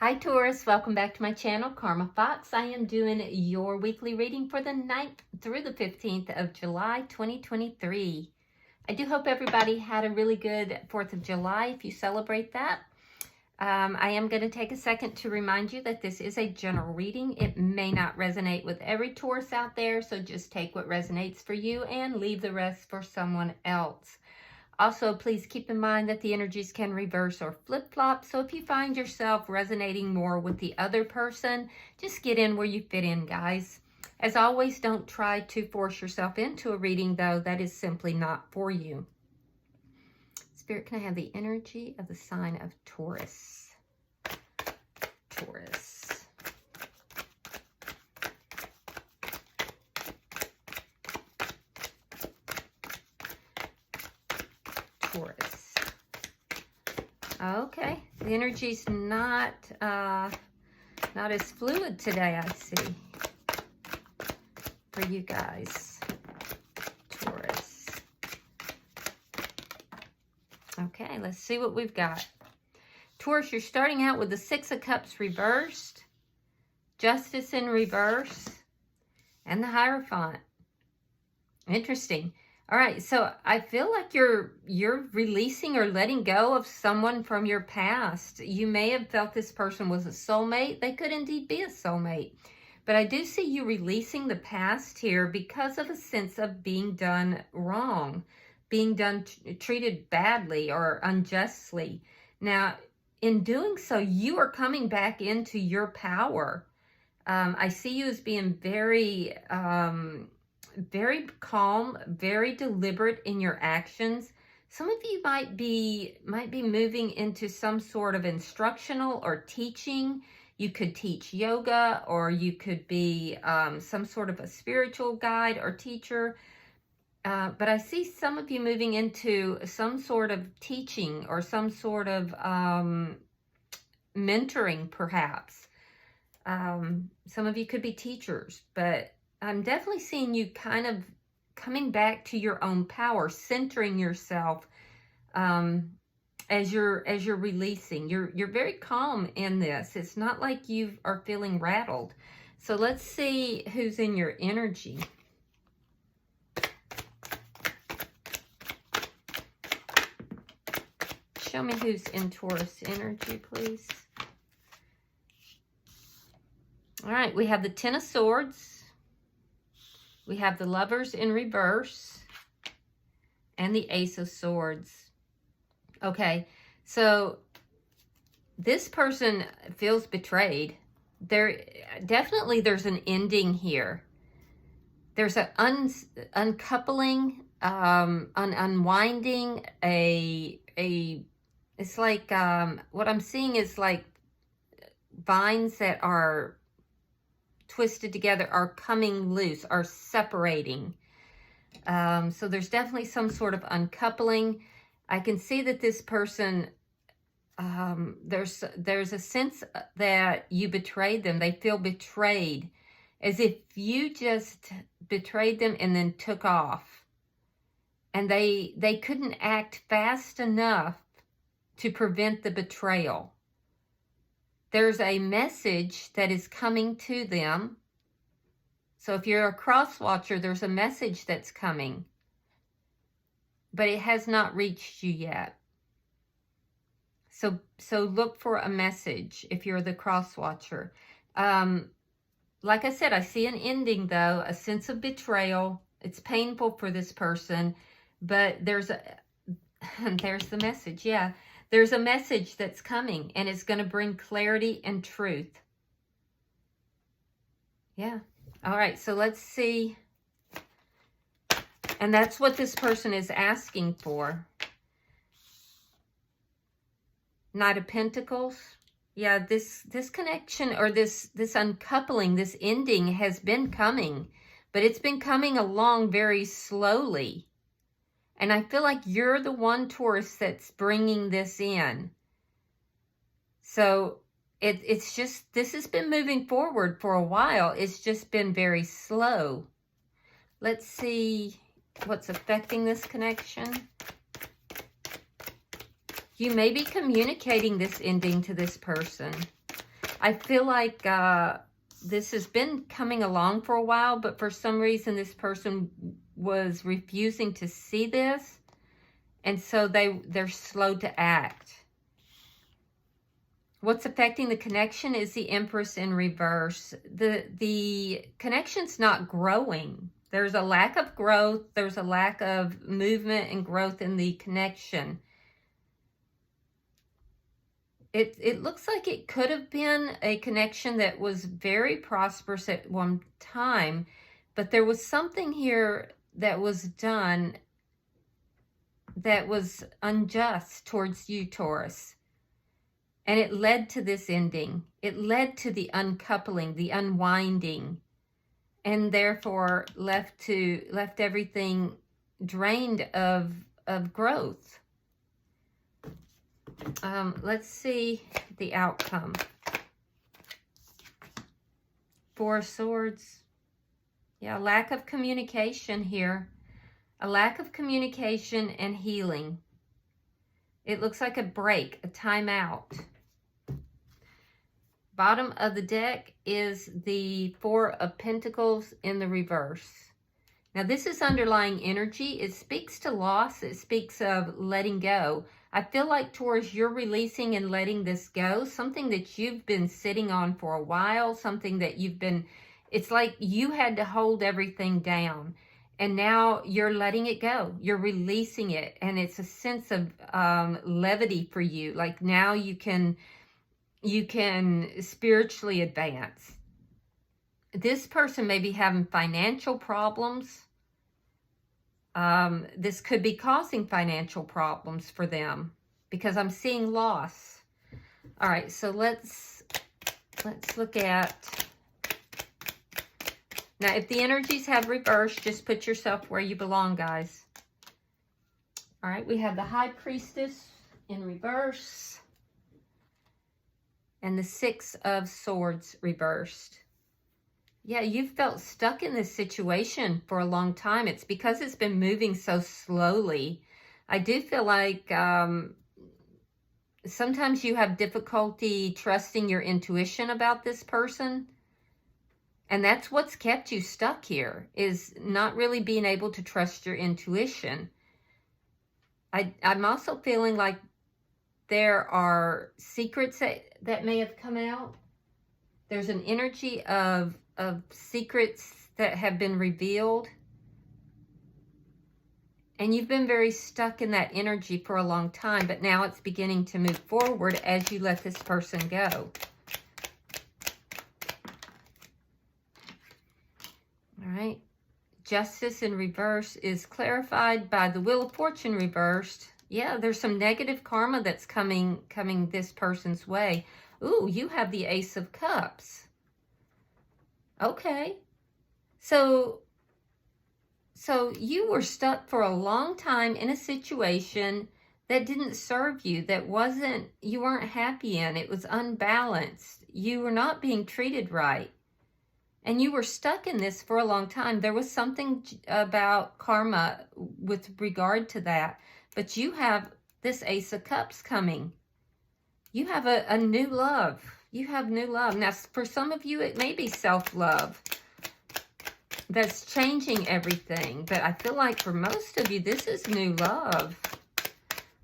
Hi Taurus, welcome back to my channel, Karma Fox. I am doing your weekly reading for the 9th through the 15th of July 2023. I do hope everybody had a really good 4th of July if you celebrate that. I am going to take a second to remind you that this is a general reading. It may not resonate with every Taurus out there, so just take what resonates for you and leave the rest for someone else. Also, please keep in mind that the energies can reverse or flip-flop, so if you find yourself resonating more with the other person, just get in where you fit in, guys. As always, don't try to force yourself into a reading, though. That is simply not for you. Spirit, can I have the energy of the sign of Taurus? Taurus. Taurus. Okay, the energy's not as fluid today, I see, for you guys, Taurus. Okay, let's see what we've got. Taurus, you're starting out with the Six of Cups reversed, Justice in reverse, and the Hierophant. Interesting. All right, so I feel like you're releasing or letting go of someone from your past. You may have felt this person was a soulmate. They could indeed be a soulmate. But I do see you releasing the past here because of a sense of being done wrong, being treated badly or unjustly. Now, in doing so, you are coming back into your power. I see you as being very calm, very deliberate in your actions. Some of you might be moving into some sort of instructional or teaching. You could teach yoga, or you could be some sort of a spiritual guide or teacher. But I see some of you moving into some sort of teaching or some sort of mentoring, perhaps. Some of you could be teachers, but I'm definitely seeing you kind of coming back to your own power, centering yourself as you're releasing. You're very calm in this. It's not like you are feeling rattled. So let's see who's in your energy. Show me who's in Taurus energy, please. All right, we have the Ten of Swords. We have the Lovers in reverse and the Ace of Swords. Okay, so this person feels betrayed. There's an ending here. There's an uncoupling, an unwinding, it's like, what I'm seeing is like vines that are twisted together are coming loose, are separating. So there's definitely some sort of uncoupling. I can see that this person, there's a sense that you betrayed them. They feel betrayed, as if you just betrayed them and then took off. And they couldn't act fast enough to prevent the betrayal. There's a message that is coming to them. So if you're a cross watcher, there's a message that's coming, but it has not reached you yet. So look for a message if you're the cross watcher. Like I said, I see an ending though, a sense of betrayal. It's painful for this person, but there's the message. Yeah. There's a message that's coming, and it's going to bring clarity and truth. Yeah. All right, so let's see. And that's what this person is asking for. Knight of Pentacles. Yeah, this connection, or this uncoupling, this ending has been coming, but it's been coming along very slowly. And I feel like you're the one, Taurus, that's bringing this in. So it's just, this has been moving forward for a while. It's just been very slow. Let's see what's affecting this connection. You may be communicating this ending to this person. I feel like this has been coming along for a while, but for some reason this person was refusing to see this, and so they're slow to act. What's affecting the connection is the Empress in reverse. The connection's not growing. There's a lack of growth. There's a lack of movement and growth in the connection. It looks like it could have been a connection that was very prosperous at one time, but there was something here that was done that was unjust towards you, Taurus. And it led to this ending. It led to the uncoupling, the unwinding, and therefore left everything drained of growth. Let's see the outcome. Four of Swords. Yeah, lack of communication here. A lack of communication and healing. It looks like a break, a timeout. Bottom of the deck is the Four of Pentacles in the reverse. Now, this is underlying energy. It speaks to loss. It speaks of letting go. I feel like, Taurus, you're releasing and letting this go. Something that you've been sitting on for a while. Something that it's like you had to hold everything down. And now you're letting it go. You're releasing it. And it's a sense of levity for you. Like now you can spiritually advance. This person may be having financial problems. This could be causing financial problems for them because I'm seeing loss. All right, so let's look at... Now, if the energies have reversed, just put yourself where you belong, guys. All right, we have the High Priestess in reverse. And the Six of Swords reversed. Yeah, you've felt stuck in this situation for a long time. It's because it's been moving so slowly. I do feel like sometimes you have difficulty trusting your intuition about this person. And that's what's kept you stuck here, is not really being able to trust your intuition. I'm also feeling like there are secrets that may have come out. There's an energy of secrets that have been revealed. And you've been very stuck in that energy for a long time, but now it's beginning to move forward as you let this person go. All right. Justice in reverse is clarified by the Wheel of Fortune reversed. Yeah, there's some negative karma that's coming this person's way. Ooh, you have the Ace of Cups. Okay. So you were stuck for a long time in a situation that didn't serve you, you weren't happy in. It was unbalanced. You were not being treated right. And you were stuck in this for a long time. There was something about karma with regard to that. But you have this Ace of Cups coming. You have a new love. You have new love. Now, for some of you, it may be self-love that's changing everything. But I feel like for most of you, this is new love.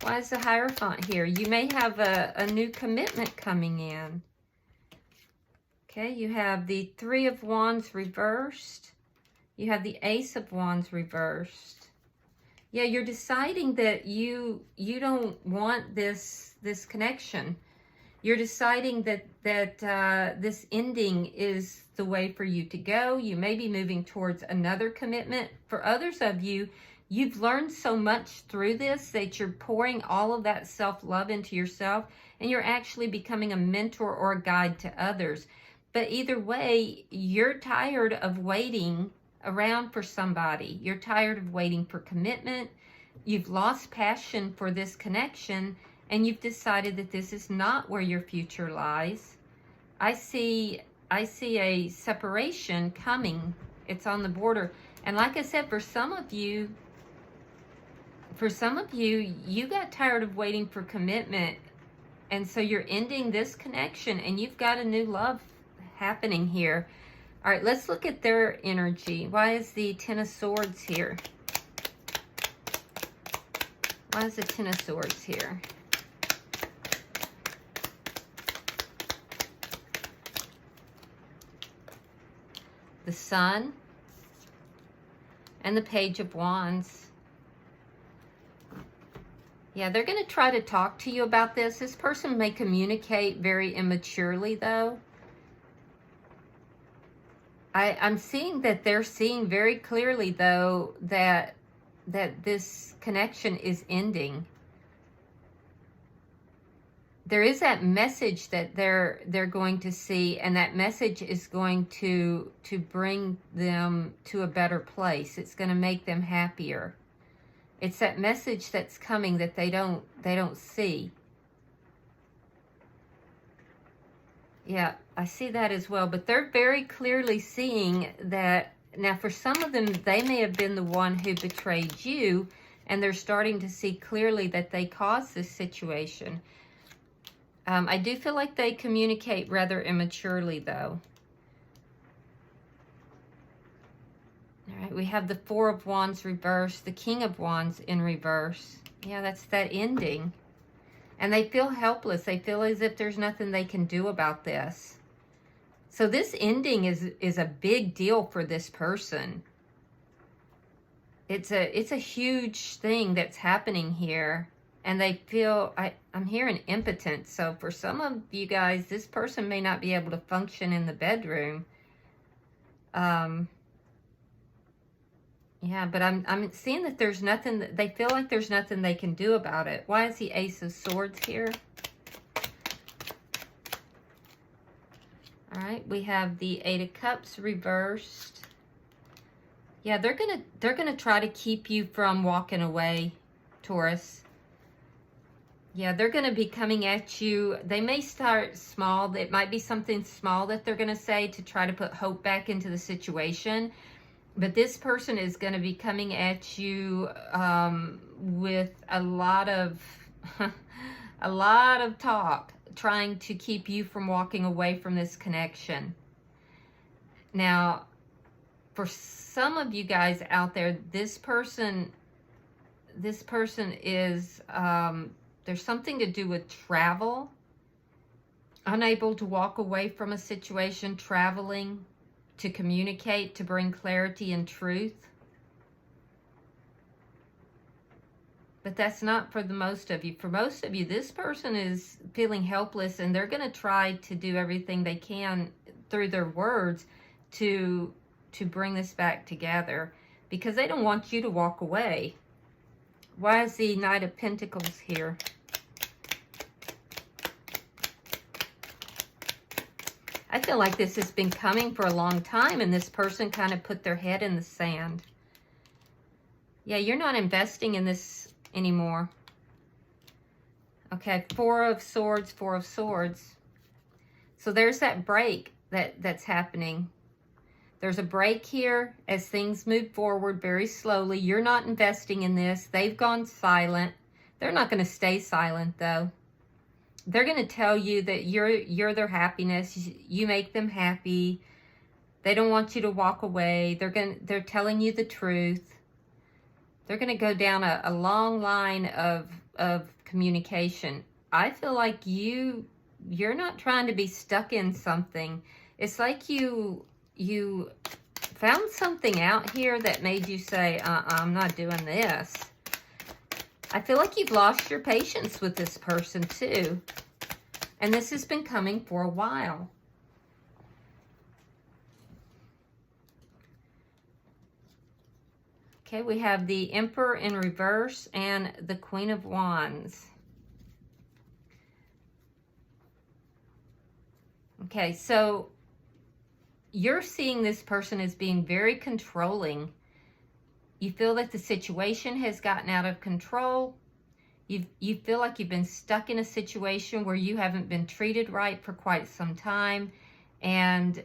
Why is the Hierophant here? You may have a new commitment coming in. Okay, you have the Three of Wands reversed. You have the Ace of Wands reversed. Yeah, you're deciding that you don't want this connection. You're deciding that this ending is the way for you to go. You may be moving towards another commitment. For others of you, you've learned so much through this that you're pouring all of that self-love into yourself, and you're actually becoming a mentor or a guide to others. But either way, you're tired of waiting around for somebody. You're tired of waiting for commitment. You've lost passion for this connection, and you've decided that this is not where your future lies. I see a separation coming. It's on the border. And like I said, for some of you, you got tired of waiting for commitment And so you're ending this connection and you've got a new love happening here. All right, let's look at their energy. Why is the Ten of Swords here? Why is the Ten of Swords here? The Sun and the Page of Wands. Yeah, they're going to try to talk to you about this. This person may communicate very immaturely, though. I'm seeing that they're seeing very clearly, though, that this connection is ending. There is that message that they're going to see, and that message is going to bring them to a better place. It's going to make them happier. It's that message that's coming that they don't see. Yeah, I see that as well. But they're very clearly seeing that. Now, for some of them, they may have been the one who betrayed you, and they're starting to see clearly that they caused this situation. I do feel like they communicate rather immaturely, though. All right, we have the Four of Wands reversed, the King of Wands in reverse. Yeah, that's that ending. And they feel helpless. They feel as if there's nothing they can do about this. So this ending is a big deal for this person. It's a huge thing that's happening here. And they feel, I'm hearing impotence. So for some of you guys, this person may not be able to function in the bedroom. Yeah, but I'm seeing that there's nothing, they feel like there's nothing they can do about it. Why is the Ace of Swords here? All right, we have the Eight of Cups reversed. Yeah, they're gonna try to keep you from walking away, Taurus. Yeah, they're going to be coming at you. They may start small. It might be something small that they're going to say to try to put hope back into the situation. But this person is going to be coming at you with a lot of talk, trying to keep you from walking away from this connection. Now, for some of you guys out there, this person is... there's something to do with travel, unable to walk away from a situation, traveling to communicate, to bring clarity and truth. But that's not for the most of you. For most of you, this person is feeling helpless, and they're going to try to do everything they can through their words to bring this back together, because they don't want you to walk away. Why is the Knight of Pentacles here? I feel like this has been coming for a long time, and this person kind of put their head in the sand. Yeah, you're not investing in this anymore. Okay, Four of Swords, Four of Swords. So there's that break that's happening. There's a break here as things move forward very slowly. You're not investing in this. They've gone silent. They're not going to stay silent, though. They're going to tell you that you're their happiness. You make them happy. They don't want you to walk away. They're telling you the truth. They're going to go down a long line of communication. I feel like you're not trying to be stuck in something. It's like you found something out here that made you say, I'm not doing this. I feel like you've lost your patience with this person too. And this has been coming for a while. Okay, we have the Emperor in reverse and the Queen of Wands. Okay, so you're seeing this person as being very controlling. You feel that the situation has gotten out of control. You feel like you've been stuck in a situation where you haven't been treated right for quite some time. And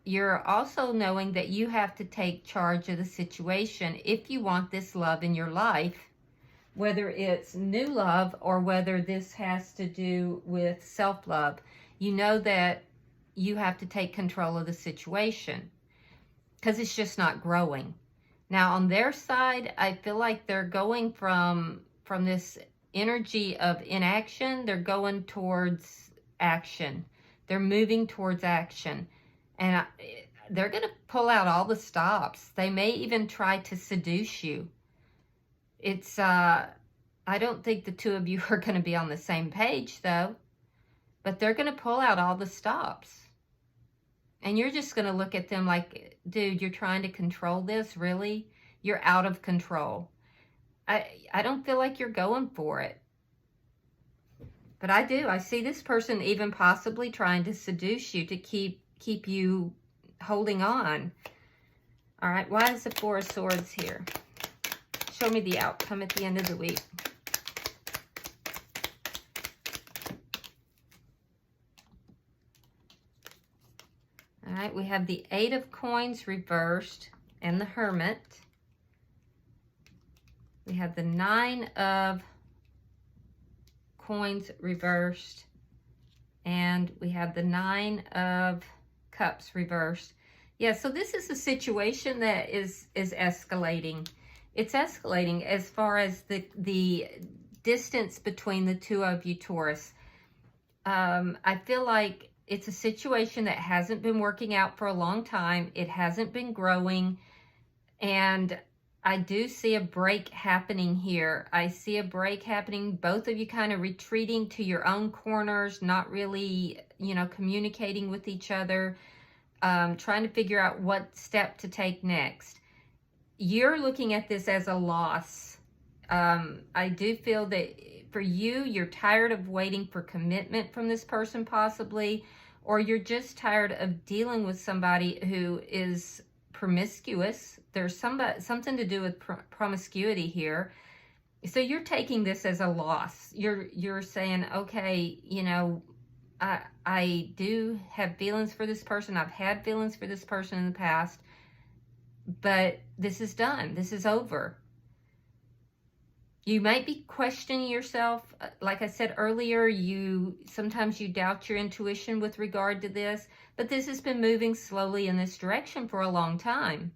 you're also knowing that you have to take charge of the situation if you want this love in your life whether it's new love or whether this has to do with self-love. You know that you have to take control of the situation because it's just not growing. Now, on their side, I feel like they're going from this energy of inaction, they're going towards action. They're moving towards action. And they're going to pull out all the stops. They may even try to seduce you. It's, I don't think the two of you are going to be on the same page, though. But they're going to pull out all the stops. And you're just going to look at them like, dude, you're trying to control this? Really? You're out of control. I don't feel like you're going for it. But I do. I see this person even possibly trying to seduce you to keep you holding on. All right, why is the Four of Swords here? Show me the outcome at the end of the week. All right, we have the Eight of Coins reversed and the Hermit. We have the Nine of Coins reversed, and we have the Nine of Cups reversed. Yeah, so this is a situation that is escalating. It's escalating as far as the distance between the two of you, Taurus. I feel like it's a situation that hasn't been working out for a long time. It hasn't been growing, and I do see a break happening here. I see a break happening. Both of you kind of retreating to your own corners, not really, communicating with each other, trying to figure out what step to take next. You're looking at this as a loss. I do feel that for you, you're tired of waiting for commitment from this person possibly, or you're just tired of dealing with somebody who is promiscuous. There's something to do with promiscuity here. So you're taking this as a loss. You're saying, okay, I do have feelings for this person. I've had feelings for this person in the past, but this is done. This is over. You might be questioning yourself. Like I said earlier, sometimes you doubt your intuition with regard to this, but this has been moving slowly in this direction for a long time.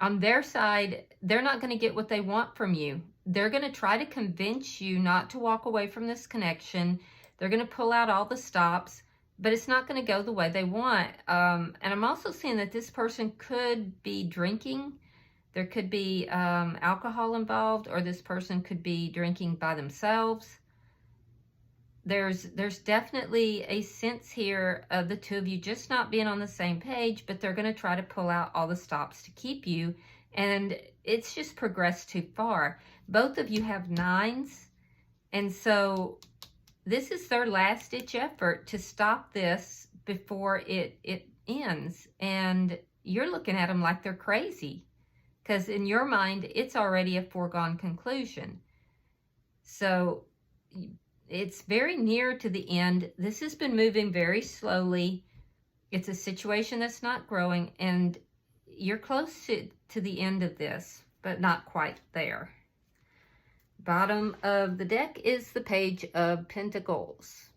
On their side, they're not going to get what they want from you. They're going to try to convince you not to walk away from this connection. They're going to pull out all the stops, but it's not going to go the way they want. And I'm also seeing that this person could be drinking. There could be alcohol involved, or this person could be drinking by themselves. There's definitely a sense here of the two of you just not being on the same page, but they're going to try to pull out all the stops to keep you, and it's just progressed too far. Both of you have nines, and so this is their last-ditch effort to stop this before it ends, and you're looking at them like they're crazy, because in your mind, it's already a foregone conclusion. So it's very near to the end. This has been moving very slowly. It's a situation that's not growing, and you're close to the end of this, but not quite there. Bottom of the deck is the Page of Pentacles.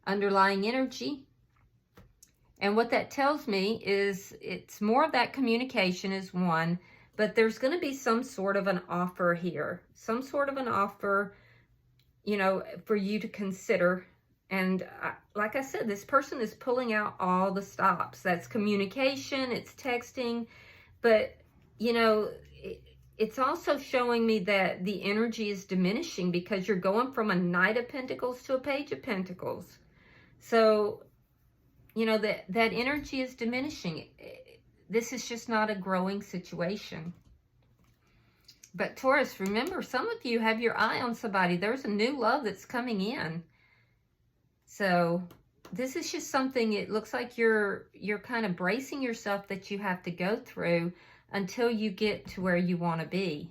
Underlying energy. And what that tells me is it's more of that communication is one, but there's going to be some sort of an offer here. Some sort of an offer, for you to consider. And like I said, this person is pulling out all the stops. That's communication, it's texting, but, it's also showing me that the energy is diminishing because you're going from a Knight of Pentacles to a Page of Pentacles. So, that energy is diminishing. This is just not a growing situation. But Taurus, remember, some of you have your eye on somebody. There's a new love that's coming in. So this is just something, it looks like you're kind of bracing yourself that you have to go through until you get to where you want to be.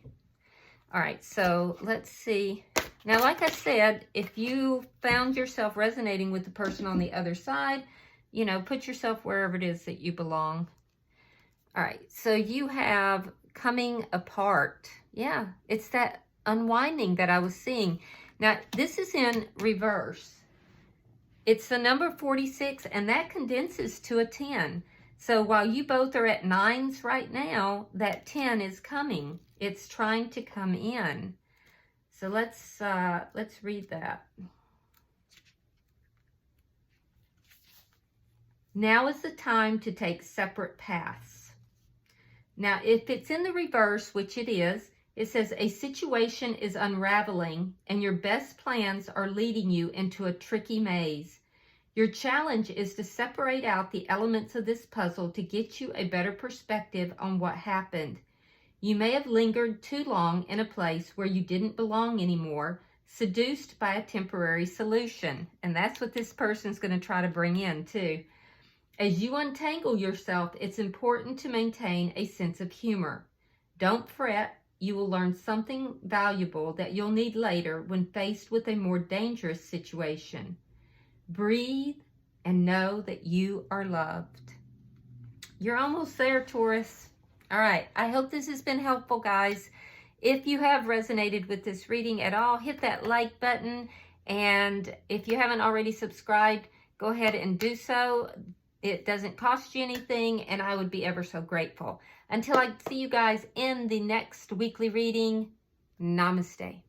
All right, so let's see. Now, like I said, if you found yourself resonating with the person on the other side, put yourself wherever it is that you belong. All right, so you have coming apart. Yeah, it's that unwinding that I was seeing. Now, this is in reverse. It's the number 46, and that condenses to a 10. So while you both are at 9s right now, that 10 is coming. It's trying to come in. So let's read that. Now is the time to take separate paths. Now, if it's in the reverse, which it is, it says a situation is unraveling and your best plans are leading you into a tricky maze. Your challenge is to separate out the elements of this puzzle to get you a better perspective on what happened. You may have lingered too long in a place where you didn't belong anymore, seduced by a temporary solution. And that's what this person's going to try to bring in too. As you untangle yourself, it's important to maintain a sense of humor. Don't fret. You will learn something valuable that you'll need later when faced with a more dangerous situation. Breathe and know that you are loved. You're almost there, Taurus. All right, I hope this has been helpful, guys. If you have resonated with this reading at all, hit that like button. And if you haven't already subscribed, go ahead and do so. It doesn't cost you anything, and I would be ever so grateful. Until I see you guys in the next weekly reading, namaste.